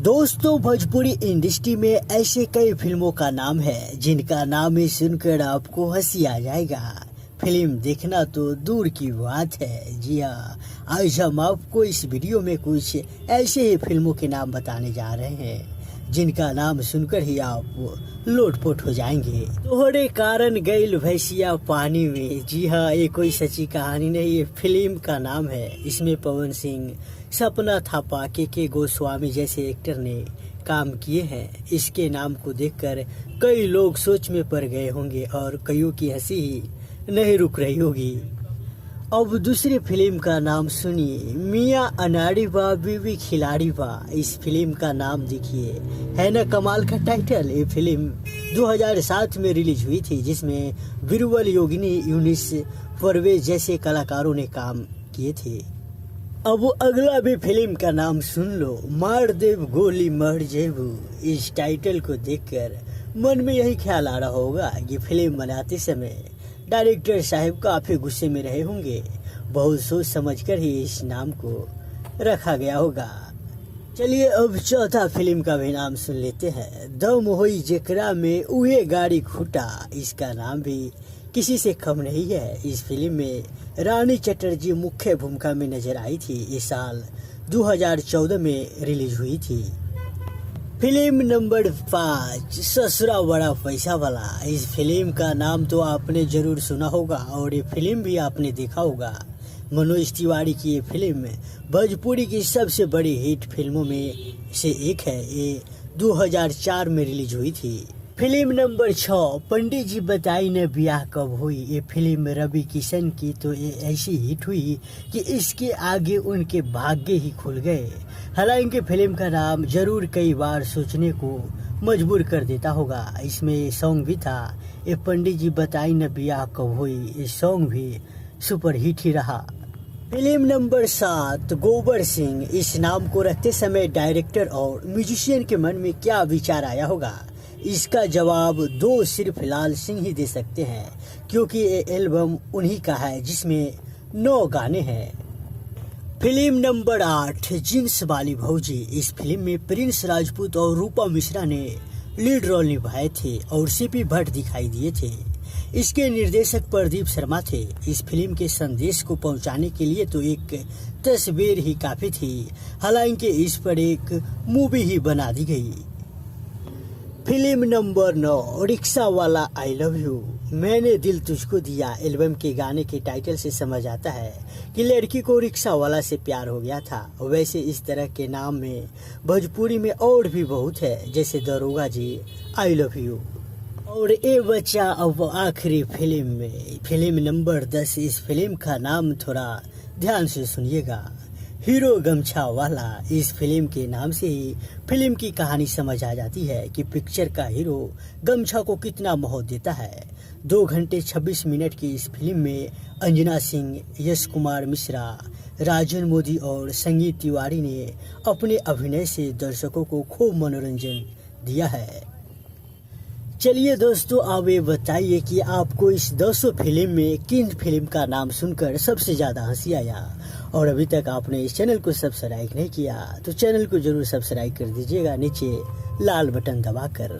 दोस्तों, भोजपुरी इंडस्ट्री में ऐसे कई फिल्मों का नाम है जिनका नाम ही सुनकर आपको हंसी आ जाएगा। फिल्म देखना तो दूर की बात है। जी हाँ, आज हम आपको इस वीडियो में कुछ ऐसे ही फिल्मों के नाम बताने जा रहे हैं जिनका नाम सुनकर ही आप लोटपोट हो जाएंगे। तोहरे कारण गईल भैंसिया पानी में। जी हाँ, ये कोई सच्ची कहानी नहीं, ये फिल्म का नाम है। इसमें पवन सिंह, सपना थापा, के गोस्वामी जैसे एक्टर ने काम किए हैं। इसके नाम को देखकर कई लोग सोच में पड़ गए होंगे और कईयों की हंसी ही नहीं रुक रही होगी। अब दूसरी फिल्म का नाम सुनिए, मियाँ अनाड़ी बा बीवी खिलाड़ी बा। इस फिल्म का नाम देखिए, है ना कमाल का टाइटल। ये फिल्म 2007 में रिलीज हुई थी, जिसमें बिरबल, योगिनी, यूनिस, परवेज जैसे कलाकारों ने काम किए थे। अब अगला भी फिल्म का नाम सुन लो, मार देव गोली मर जेबू। इस टाइटल को देखकर मन में यही ख्याल आ रहा होगा कि फिल्म बनाते समय डायरेक्टर साहब काफी गुस्से में रहे होंगे। बहुत सोच समझकर ही इस नाम को रखा गया होगा। चलिए अब चौथा फिल्म का भी नाम सुन लेते हैं, दम होई जेकरा में उहे गाड़ी खूटा। इसका नाम भी किसी से कम नहीं है। इस फिल्म में रानी चटर्जी मुख्य भूमिका में नजर आई थी। इस साल 2014 में रिलीज हुई थी। फिल्म नंबर 5, ससुरा बड़ा पैसा वाला। इस फिल्म का नाम तो आपने जरूर सुना होगा और ये फिल्म भी आपने देखा होगा। मनोज तिवारी की ये फिल्म भोजपुरी की सबसे बड़ी हिट फिल्मों में से एक है। ये 2004 में रिलीज हुई थी। फिल्म नंबर 6, पंडित जी बताई ने ब्याह कब हुई। ये फिल्म रवि किशन की तो ये ऐसी हिट हुई कि इसके आगे उनके भाग्य ही खुल गए। हालांकि फिल्म का नाम जरूर कई बार सोचने को मजबूर कर देता होगा। इसमें सॉन्ग भी था, ये पंडित जी बताई ने ब्याह कब हुई। ये सॉन्ग भी सुपर हिट ही रहा। फिल्म नंबर 7, गोबर सिंह। इस नाम को रखते समय डायरेक्टर और म्यूजिशियन के मन में क्या विचार आया होगा? इसका जवाब दो सिर्फ लाल सिंह ही दे सकते हैं, क्योंकि ये एल्बम उन्हीं का है जिसमें 9 गाने हैं। फिल्म नंबर 8, जींस वाली भौजी। इस फिल्म में प्रिंस राजपूत और रूपा मिश्रा ने लीड रोल निभाए थे और सीपी भट्ट दिखाई दिए थे। इसके निर्देशक प्रदीप शर्मा थे। इस फिल्म के संदेश को पहुंचाने के लिए तो एक तस्वीर ही काफी थी। हालांकि इस पर एक मूवी ही बना दी गई। फिल्म नंबर 9, रिक्शा वाला आई लव यू। मैंने दिल तुझको दिया। एल्बम के गाने के टाइटल से समझ आता है कि लड़की को रिक्शा वाला से प्यार हो गया था। वैसे इस तरह के नाम में भोजपुरी में और भी बहुत है, जैसे दरोगा जी, आई लव यू। और ये बच्चा अब आखिरी फिल्म में, फिल्म नंबर 10। इस फिल्म का नाम थोड़ा ध्यान से सुनिएगा, हीरो गमछा वाला। इस फिल्म के नाम से ही फिल्म की कहानी समझ आ जाती है कि पिक्चर का हीरो गमछा को कितना महत्व देता है। 2 घंटे 26 मिनट की इस फिल्म में अंजना सिंह, यश कुमार मिश्रा, राजन मोदी और संगीत तिवारी ने अपने अभिनय से दर्शकों को खूब मनोरंजन दिया है। चलिए दोस्तों, आप ये बताइए कि आपको इस 200 फिल्म में किन फिल्म का नाम सुनकर सबसे ज्यादा हंसी आया। और अभी तक आपने इस चैनल को सब्सक्राइब नहीं किया तो चैनल को जरूर सब्सक्राइब कर दीजिएगा, नीचे लाल बटन दबाकर।